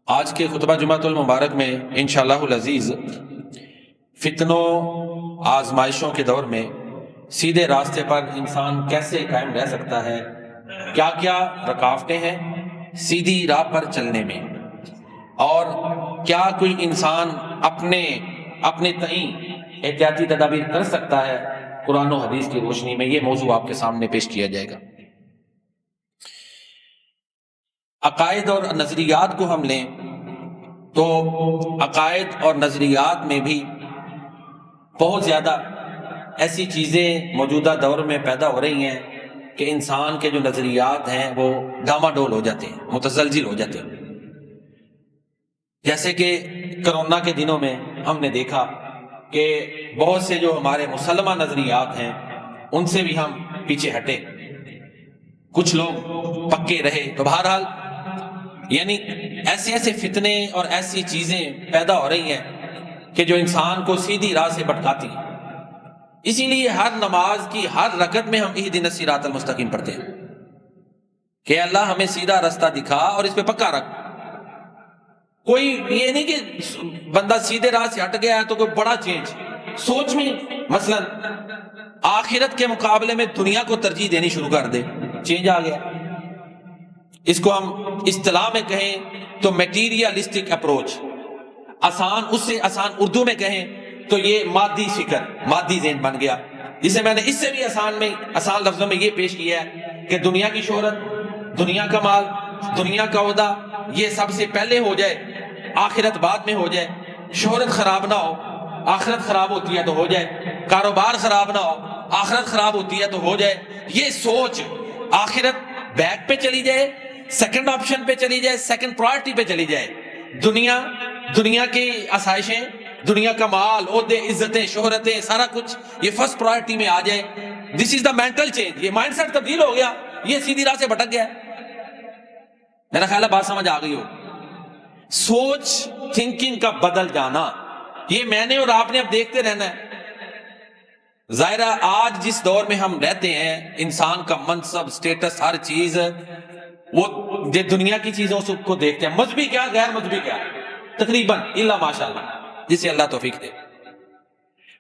آج کے خطبہ جمعۃ المبارک میں انشاءاللہ العزیز فتنوں آزمائشوں کے دور میں سیدھے راستے پر انسان کیسے قائم رہ سکتا ہے، کیا کیا رکاوٹیں ہیں سیدھی راہ پر چلنے میں، اور کیا کوئی انسان اپنے تئیں احتیاطی تدابیر کر سکتا ہے قرآن و حدیث کی روشنی میں، یہ موضوع آپ کے سامنے پیش کیا جائے گا۔ عقائد اور نظریات کو ہم لیں تو عقائد اور نظریات میں بھی بہت زیادہ ایسی چیزیں موجودہ دور میں پیدا ہو رہی ہیں کہ انسان کے جو نظریات ہیں وہ ڈاما ڈول ہو جاتے ہیں، متزلزل ہو جاتے ہیں۔ جیسے کہ کرونا کے دنوں میں ہم نے دیکھا کہ بہت سے جو ہمارے مسلمہ نظریات ہیں ان سے بھی ہم پیچھے ہٹے، کچھ لوگ پکے رہے۔ تو بہرحال یعنی ایسے فتنے اور ایسی چیزیں پیدا ہو رہی ہیں کہ جو انسان کو سیدھی راہ سے بھٹکاتی ہیں۔ اسی لیے ہر نماز کی ہر رکعت میں ہم اہدنا الصراط المستقیم پڑھتے ہیں کہ اللہ ہمیں سیدھا راستہ دکھا اور اس پہ پکا رکھ۔ کوئی یہ نہیں کہ بندہ سیدھے راہ سے ہٹ گیا ہے تو کوئی بڑا چینج سوچ میں، مثلا آخرت کے مقابلے میں دنیا کو ترجیح دینی شروع کر دے، چینج آ گیا۔ اس کو ہم اصطلاح میں کہیں تو میٹیریلسٹک اپروچ، اس سے آسان اردو میں کہیں تو یہ مادی فکر، مادی ذہن بن گیا، جسے میں نے اس سے بھی آسان لفظوں میں یہ پیش کیا ہے کہ دنیا کی شہرت، دنیا کا مال، دنیا کا عہدہ یہ سب سے پہلے ہو جائے، آخرت بعد میں ہو جائے۔ شہرت خراب نہ ہو، آخرت خراب ہوتی ہے تو ہو جائے۔ کاروبار خراب نہ ہو، آخرت خراب ہوتی ہے تو ہو جائے۔ یہ سوچ آخرت بیک پہ چلی جائے، سیکنڈ آپشن پہ چلی جائے، سیکنڈ پرائرٹی پہ چلی جائے۔ دنیا کی آسائشیں، دنیا کا مال، عہدے، عزتیں، شہرتیں، سارا کچھ یہ فرسٹ پرائرٹی میں آ جائے۔ دس از دا مینٹل چینج، یہ مائنڈ سیٹ تبدیل ہو گیا، یہ سیدھی راہ سے بھٹک گیا۔ میرا خیال ہے بات سمجھ آ گئی ہو۔ سوچ تھنکنگ کا بدل جانا، یہ میں نے اور آپ نے اب دیکھتے رہنا ہے۔ ظاہرہ آج جس دور میں ہم رہتے ہیں، انسان کا منصب، سٹیٹس، ہر چیز وہ دنیا کی چیزوں کو دیکھتے ہیں، مذہبی کیا غیر مذہبی کیا، تقریباً الا ماشاءاللہ جسے اللہ توفیق دے۔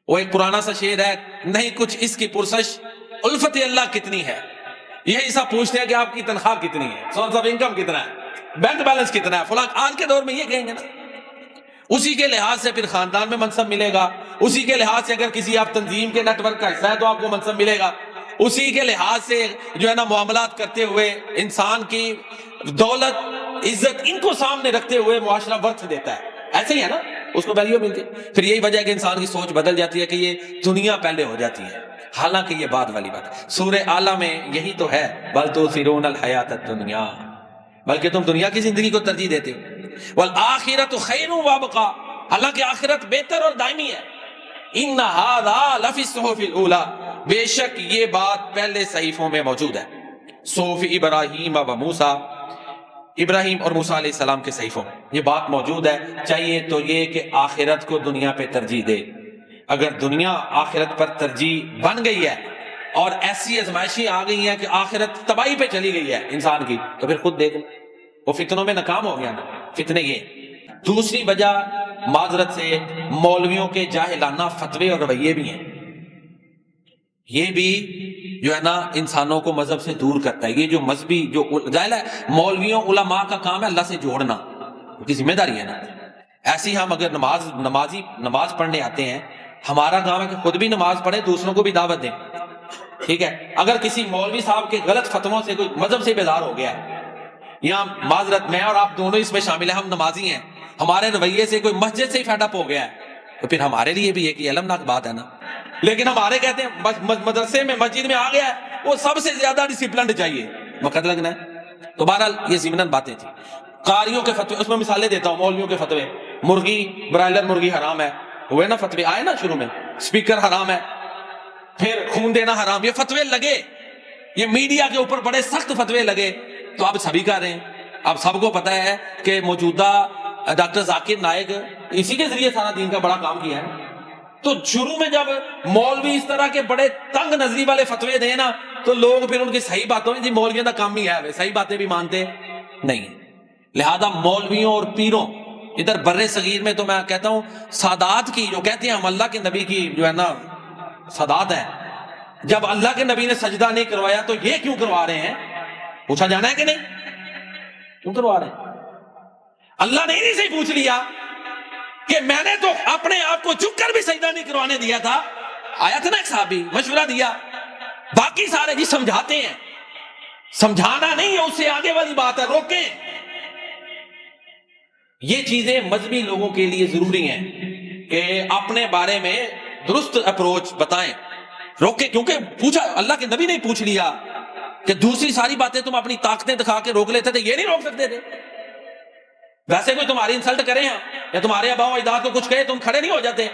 وہ ایک پرانا سا شعر ہے، نہیں کچھ اس کی پرسش الفت اللہ کتنی ہے، یہی سب پوچھتے ہیں کہ آپ کی تنخواہ کتنی ہے، سورس آف انکم کتنا ہے، بینک بیلنس کتنا ہے، فلاں۔ آج کے دور میں یہ کہیں گے نا، اسی کے لحاظ سے پھر خاندان میں منصب ملے گا، اسی کے لحاظ سے اگر کسی آپ تنظیم کے نیٹ ورک کا حصہ ہے تو آپ کو منصب ملے گا، اسی کے لحاظ سے جو ہے نا معاملات کرتے ہوئے انسان کی دولت، عزت، ان کو سامنے رکھتے ہوئے معاشرہ ورث دیتا ہے۔ ایسے ہی ہے نا، اس کو ویلیو ملتی ہے۔ پھر یہی وجہ ہے کہ انسان کی سوچ بدل جاتی ہے کہ یہ دنیا پہلے ہو جاتی ہے، حالانکہ یہ بعد والی بات ہے۔ سورہ اعلیٰ میں یہی تو ہے، بل تؤثرون الحیات الدنیا، بلکہ تم دنیا کی زندگی کو ترجیح دیتے ہو۔ والآخرۃ خیر وابقا، حالانکہ آخرت بہتر اور دائمی ہے۔ ان ھذا لفی الصحف الاولی، بے شک یہ بات پہلے صحیفوں میں موجود ہے۔ صحف ابراہیم و موسیٰ، ابراہیم اور موسیٰ علیہ السلام کے صحیفوں میں یہ بات موجود ہے۔ چاہیے تو یہ کہ آخرت کو دنیا پہ ترجیح دے۔ اگر دنیا آخرت پر ترجیح بن گئی ہے اور ایسی آزمائشیں آ گئی ہیں کہ آخرت تباہی پہ چلی گئی ہے انسان کی، تو پھر خود دیکھ لو، وہ فتنوں میں ناکام ہو گیا نا۔ فتنے یہ دوسری وجہ معذرت سے مولویوں کے جاہلانہ فتوے اور رویے بھی ہیں۔ یہ بھی جو ہے نا انسانوں کو مذہب سے دور کرتا ہے۔ یہ جو مذہبی جو ظاہر ہے مولویوں علماء کا کام ہے اللہ سے جوڑنا، ان کی ذمہ داری ہے نا۔ ایسی ہم اگر نماز پڑھنے آتے ہیں، ہمارا کام ہے کہ خود بھی نماز پڑھیں، دوسروں کو بھی دعوت دیں، ٹھیک ہے۔ اگر کسی مولوی صاحب کے غلط فتووں سے کوئی مذہب سے بیزار ہو گیا ہے، یا معذرت میں اور آپ دونوں اس میں شامل ہیں، ہم نمازی ہیں، ہمارے رویے سے کوئی مسجد سے ہی فیڈ اپ ہو گیا ہے، تو پھر ہمارے لیے بھی ایک المناک بات ہے نا۔ لیکن ہمارے کہتے ہیں مدرسے میں مسجد میں آ گیا ہے، وہ سب سے زیادہ ڈسپلنڈ چاہیے، وقت لگنا ہے۔ تو بہرحال یہ ضمناً باتیں تھیں۔ قاریوں کے فتوے، اس میں مثالیں دیتا ہوں، مولویوں کے فتوے، مرغی، برائلر مرغی حرام ہے، ہوئے نا فتوے آئے نا شروع میں، اسپیکر حرام ہے، پھر خون دینا حرام، یہ فتوے لگے، یہ میڈیا کے اوپر بڑے سخت فتوے لگے، تو اب سبھی کر رہے ہیں۔ اب سب کو پتہ ہے کہ موجودہ ڈاکٹر ذاکر نائک اسی کے ذریعے سارا دین کا بڑا کام کیا ہے۔ تو شروع میں جب مولوی اس طرح کے بڑے تنگ نظری والے فتوے دیں نا، تو لوگ پھر ان کی صحیح باتوں میں، جی مولویوں کا کام ہی ہے، صحیح باتیں بھی مانتے نہیں۔ لہذا مولویوں اور پیروں ادھر بر صغیر میں تو میں کہتا ہوں سادات کی جو کہتے ہیں ہم اللہ کے نبی کی جو ہے نا سادات ہے، جب اللہ کے نبی نے سجدہ نہیں کروایا تو یہ کیوں کروا رہے ہیں؟ پوچھا جانا ہے کہ نہیں؟ کیوں کروا رہے ہیں؟ اللہ نے انہی سے پوچھ لیا کہ میں نے تو اپنے آپ کو جھک کر بھی سجدہ نہیں کروانے دیا تھا، آیا تھا نا ایک صحابی مشورہ دیا، باقی سارے جی سمجھاتے ہیں، سمجھانا نہیں ہے، اس سے آگے والی بات ہے، روکیں۔ یہ چیزیں مذہبی لوگوں کے لیے ضروری ہیں کہ اپنے بارے میں درست اپروچ بتائیں، روکیں، کیونکہ پوچھا اللہ کے نبی نے پوچھ لیا کہ دوسری ساری باتیں تم اپنی طاقتیں دکھا کے روک لیتے تھے، یہ نہیں روک سکتے تھے؟ ویسے کوئی تمہاری انسلٹ کرے ہیں یا تمہارے آباء و اجداد کو کچھ کہے تم کھڑے نہیں ہو جاتے؟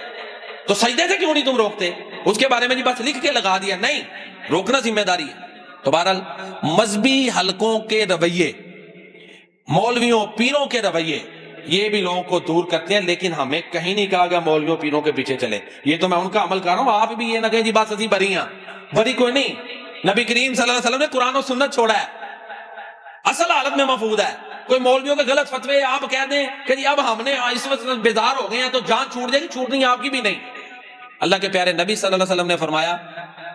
تو سجدے سے کیوں نہیں تم روکتے؟ اس کے بارے میں جی بس لکھ کے لگا دیا، نہیں، روکنا ذمہ داری ہے۔ تو بہرحال مذہبی حلقوں کے رویے، مولویوں پیروں کے رویے، یہ بھی لوگوں کو دور کرتے ہیں، لیکن ہمیں کہیں نہیں کہا گیا مولویوں پیروں کے پیچھے چلے۔ یہ تو میں ان کا عمل کر رہا ہوں، آپ بھی یہ نہ کہیں جی بس اسی بری ہیں، بری کوئی نہیں۔ نبی کریم صلی اللہ علیہ وسلم نے قرآن و سنت چھوڑا ہے، اصل حالت میں محفوظ ہے۔ کوئی مولویوں کے غلط فتوے آپ کہہ دیں کہ جی اب ہم نے اس وقت بیزار ہو گئے ہیں تو جان چھوٹ جائے گی، چھوٹنی آپ کی بھی نہیں۔ اللہ کے پیارے نبی صلی اللہ علیہ وسلم نے فرمایا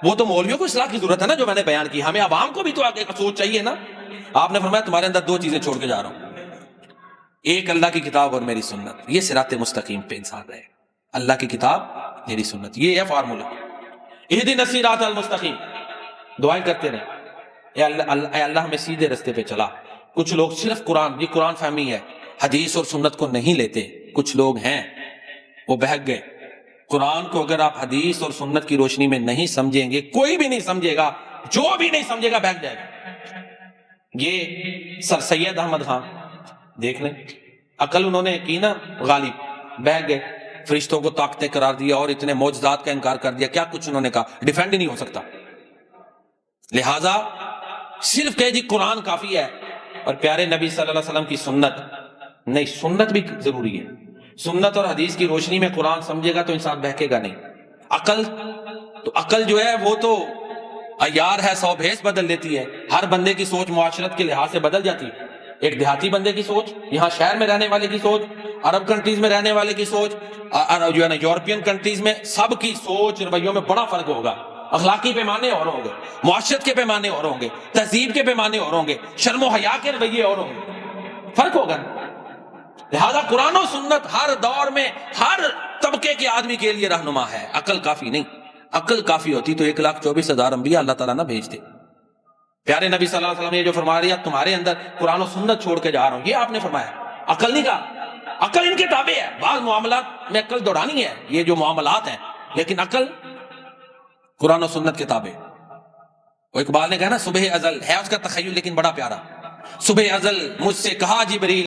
وہ تو مولویوں کو اصلاح کی ضرورت ہے نا، جو میں نے بیان کی، ہمیں عوام کو بھی تو آگے سوچ چاہیے نا۔ آپ نے فرمایا تمہارے اندر دو چیزیں چھوڑ کے جا رہا ہوں، ایک اللہ کی کتاب اور میری سنت، یہ صراط مستقیم پہ انسان رہے، اللہ کی کتاب میری سنت، یہ ہے فارمولہ۔ اہدنا الصراط المستقیم، دعائیں کرتے رہے، اے اللہ ہمیں سیدھے رستے پہ چلا۔ کچھ لوگ صرف قرآن، یہ قرآن فہمی ہے، حدیث اور سنت کو نہیں لیتے۔ کچھ لوگ ہیں وہ بہک گئے، قرآن کو اگر آپ حدیث اور سنت کی روشنی میں نہیں سمجھیں گے، کوئی بھی نہیں سمجھے گا، جو بھی نہیں سمجھے گا بہک جائے گا۔ یہ سر سید احمد خان دیکھ لیں، عقل انہوں نے کی نا غالب، بہک گئے، فرشتوں کو طاقتیں قرار دیا اور اتنے معجزات کا انکار کر دیا، کیا کچھ انہوں نے کہا، ڈیفینڈ ہی نہیں ہو سکتا۔ لہٰذا صرف کہ جی قرآن کافی ہے اور پیارے نبی صلی اللہ علیہ وسلم کی سنت نہیں، سنت بھی ضروری ہے۔ سنت اور حدیث کی روشنی میں قرآن سمجھے گا تو انسان بہکے گا نہیں۔ عقل جو ہے وہ تو عیار ہے، 100 بھیس بدل لیتی ہے۔ ہر بندے کی سوچ معاشرت کے لحاظ سے بدل جاتی ہے، ایک دیہاتی بندے کی سوچ، یہاں شہر میں رہنے والے کی سوچ، عرب کنٹریز میں رہنے والے کی سوچ، جو ہے نا یورپین کنٹریز میں، سب کی سوچ رویوں میں بڑا فرق ہوگا۔ اخلاقی پیمانے اور ہوں گے، معاشرت کے پیمانے اور ہوں گے، تہذیب کے پیمانے اور ہوں گے، شرم و حیا کے رویے اور ہوں گے، فرق ہوگا۔ لہذا قرآن و سنت ہر دور میں ہر طبقے کے آدمی کے لیے رہنما ہے، عقل کافی نہیں۔ عقل کافی ہوتی تو 1,24,000 انبیاء اللہ تعالیٰ نہ بھیجتے۔ پیارے نبی صلی اللہ علیہ وسلم نے جو فرما رہا تمہارے اندر قرآن و سنت چھوڑ کے جا رہا ہوں، یہ آپ نے فرمایا، عقل نہیں کہا۔ عقل ان کے تابع ہے، بعض معاملات میں عقل دوڑانی ہے، یہ جو معاملات ہیں، لیکن عقل قرآن و سنت کے تابع۔ وہ اقبال نے کہا نا صبح ازل ہے اس کا تخیل لیکن بڑا پیارا، صبح ازل مجھ سے کہا جبریل